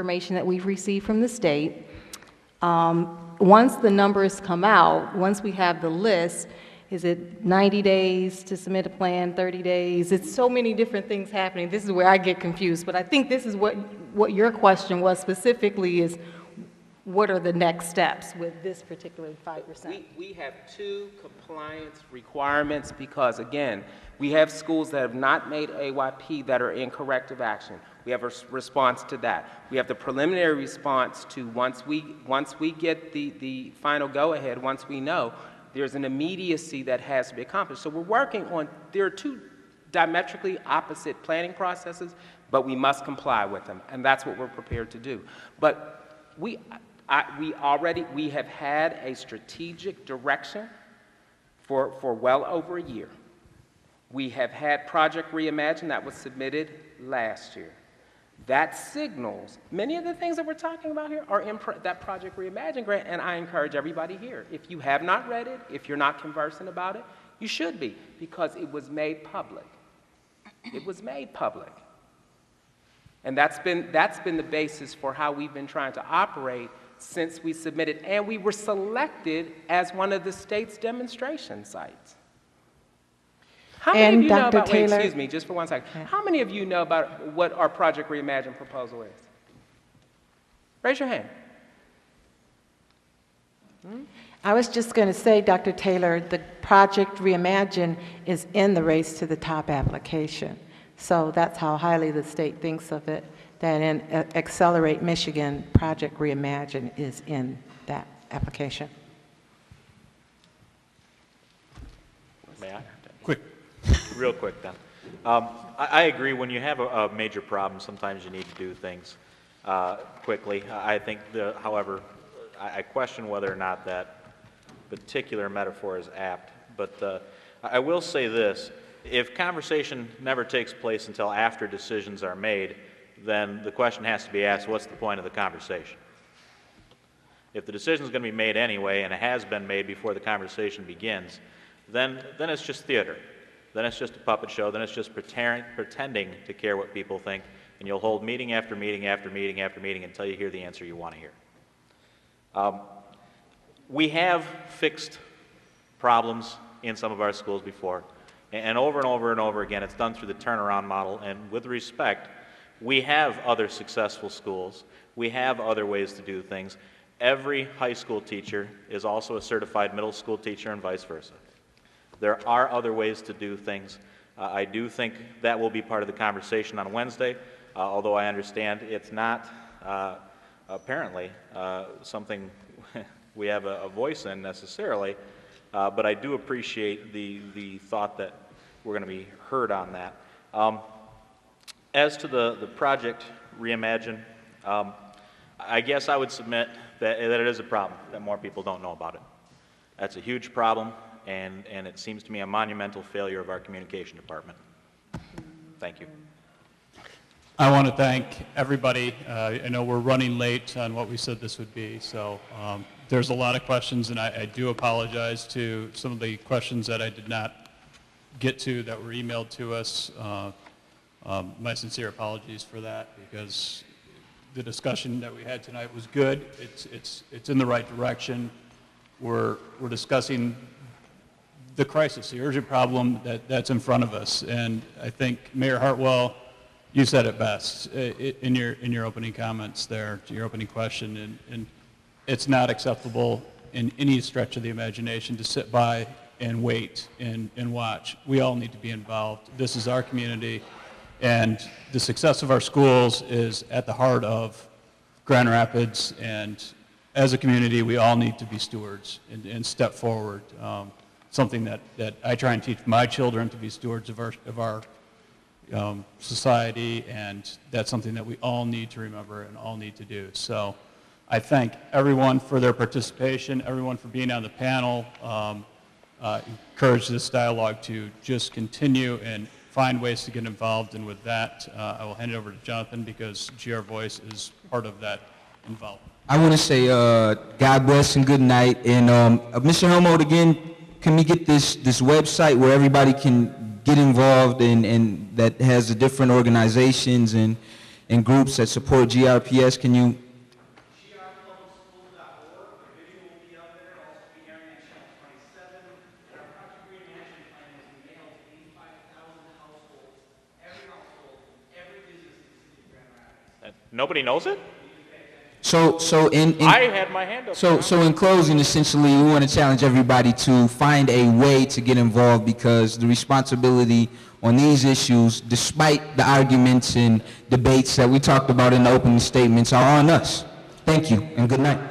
information that we've received from the state. Once the numbers come out, once we have the list, is it 90 days to submit a plan, 30 days? It's so many different things happening. This is where I get confused, but I think this is what your question was specifically, is what are the next steps with this particular 5%? We have 2 compliance requirements because, again, we have schools that have not made AYP that are in corrective action. We have a response to that. We have the preliminary response to once we get the final go-ahead, once we know, there's an immediacy that has to be accomplished. So we're working on, there are 2 diametrically opposite planning processes, but we must comply with them, and that's what we're prepared to do. But we have had a strategic direction for well over a year. We have had Project Reimagine that was submitted last year. That signals many of the things that we're talking about here are in that Project Reimagine grant, and I encourage everybody here, if you have not read it, if you're not conversant about it, you should be, because it was made public. It was made public. And that's been the basis for how we've been trying to operate since we submitted, and we were selected as one of the state's demonstration sites. How many of you know about, wait, excuse me, just for 1 second. Yeah. How many of you know about what our Project Reimagine proposal is? Raise your hand. I was just going to say, Dr. Taylor, the Project Reimagine is in the Race to the Top application. So that's how highly the state thinks of it, that in Accelerate Michigan, Project Reimagine is in that application. May I? Quick. Real quick then. I agree, when you have a major problem, sometimes you need to do things quickly. I think, however, I question whether or not that particular metaphor is apt. But I will say this, if conversation never takes place until after decisions are made, then the question has to be asked, what's the point of the conversation? If the decision is going to be made anyway, and it has been made before the conversation begins, then it's just theater. Then it's just a puppet show. Then it's just pretending to care what people think, and you'll hold meeting after meeting after meeting after meeting until you hear the answer you want to hear. We have fixed problems in some of our schools before, and over and over and over again, it's done through the turnaround model, and with respect, we have other successful schools. We have other ways to do things. Every high school teacher is also a certified middle school teacher and vice versa. There are other ways to do things. I do think that will be part of the conversation on Wednesday, although I understand it's not apparently something we have a voice in necessarily, but I do appreciate the thought that we're going to be heard on that. As to the Project Reimagine, I guess I would submit that it is a problem, that more people don't know about it. That's a huge problem. And it seems to me a monumental failure of our communication department. Thank you. I want to thank everybody. I know we're running late on what we said this would be, so there's a lot of questions, and I do apologize to some of the questions that I did not get to that were emailed to us. My sincere apologies for that, because the discussion that we had tonight was good. It's in the right direction. We're discussing the crisis, the urgent problem that's in front of us. And I think Mayor Hartwell, you said it best in your opening comments there, to your opening question, and it's not acceptable in any stretch of the imagination to sit by and wait and watch. We all need to be involved. This is our community, and the success of our schools is at the heart of Grand Rapids, and as a community, we all need to be stewards and step forward. Something that I try and teach my children, to be stewards of our society, and that's something that we all need to remember and all need to do. So I thank everyone for their participation, everyone for being on the panel. Encourage this dialogue to just continue and find ways to get involved, and with that, I will hand it over to Jonathan, because GR Voice is part of that involvement. I want to say God bless and good night, and Mr. Helmut, again, can we get this website where everybody can get involved and that has the different organizations and and groups that support GRPS. Can you? Nobody knows it? So I had my hand up. So in closing, essentially, we want to challenge everybody to find a way to get involved, because the responsibility on these issues, despite the arguments and debates that we talked about in the opening statements, are on us. Thank you, and good night.